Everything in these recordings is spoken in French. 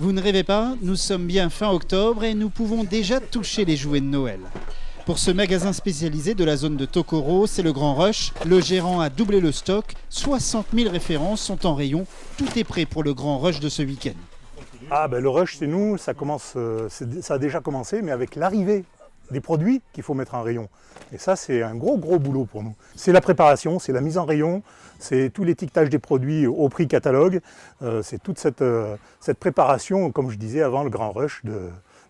Vous ne rêvez pas, nous sommes bien fin octobre et nous pouvons déjà toucher les jouets de Noël. Pour ce magasin spécialisé de la zone de Tokoro, c'est le grand rush. Le gérant a doublé le stock, 60 000 références sont en rayon. Tout est prêt pour le grand rush de ce week-end. Le rush, c'est nous, ça a déjà commencé, mais avec l'arrivée des produits qu'il faut mettre en rayon. Et ça, c'est un gros boulot pour nous. C'est la préparation, c'est la mise en rayon, c'est tout l'étiquetage des produits au prix catalogue. C'est toute cette préparation, comme je disais avant, le grand rush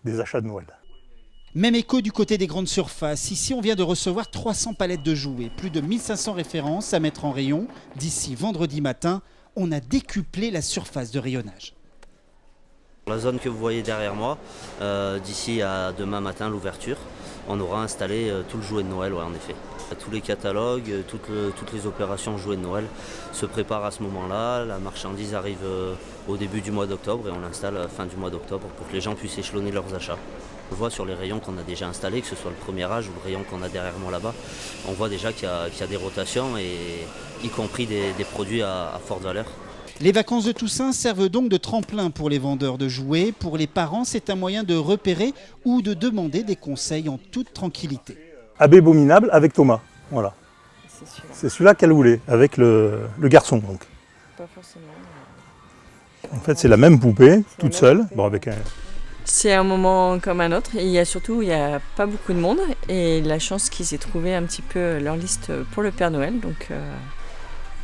des achats de Noël. Même écho du côté des grandes surfaces. Ici, on vient de recevoir 300 palettes de jouets, plus de 1500 références à mettre en rayon. D'ici vendredi matin, on a décuplé la surface de rayonnage. La zone que vous voyez derrière moi, d'ici à demain matin, l'ouverture, on aura installé tout le jouet de Noël, ouais, en effet. Tous les catalogues, toutes les opérations jouets de Noël se préparent à ce moment-là. La marchandise arrive au début du mois d'octobre et on l'installe à la fin du mois d'octobre pour que les gens puissent échelonner leurs achats. On voit sur les rayons qu'on a déjà installés, que ce soit le premier âge ou le rayon qu'on a derrière moi là-bas, on voit déjà qu'il y a des rotations, et y compris des produits à forte valeur. Les vacances de Toussaint servent donc de tremplin pour les vendeurs de jouets. Pour les parents, c'est un moyen de repérer ou de demander des conseils en toute tranquillité. Abominable avec Thomas, voilà. C'est celui-là qu'elle voulait, avec le garçon donc. Pas forcément. En fait, c'est la même poupée, toute seule. Bon, avec un... C'est un moment comme un autre. Et il n'y a pas beaucoup de monde. Et la chance qu'ils aient trouvé un petit peu leur liste pour le Père Noël. Donc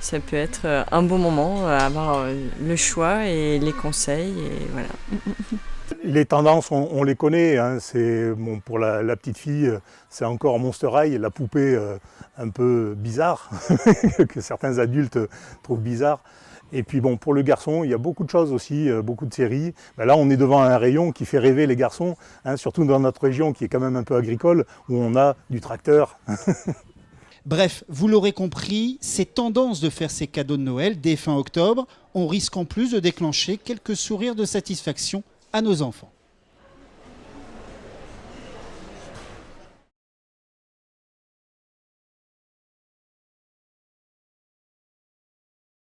ça peut être un bon moment, avoir le choix et les conseils. Et voilà. Les tendances, on les connaît. Hein. Bon, pour la petite fille, c'est encore Monster High, la poupée un peu bizarre, que certains adultes trouvent bizarre. Et puis bon, pour le garçon, il y a beaucoup de choses aussi, beaucoup de séries. Là, on est devant un rayon qui fait rêver les garçons, hein, surtout dans notre région qui est quand même un peu agricole, où on a du tracteur. Bref, vous l'aurez compris, ces tendances de faire ces cadeaux de Noël dès fin octobre, on risque en plus de déclencher quelques sourires de satisfaction à nos enfants.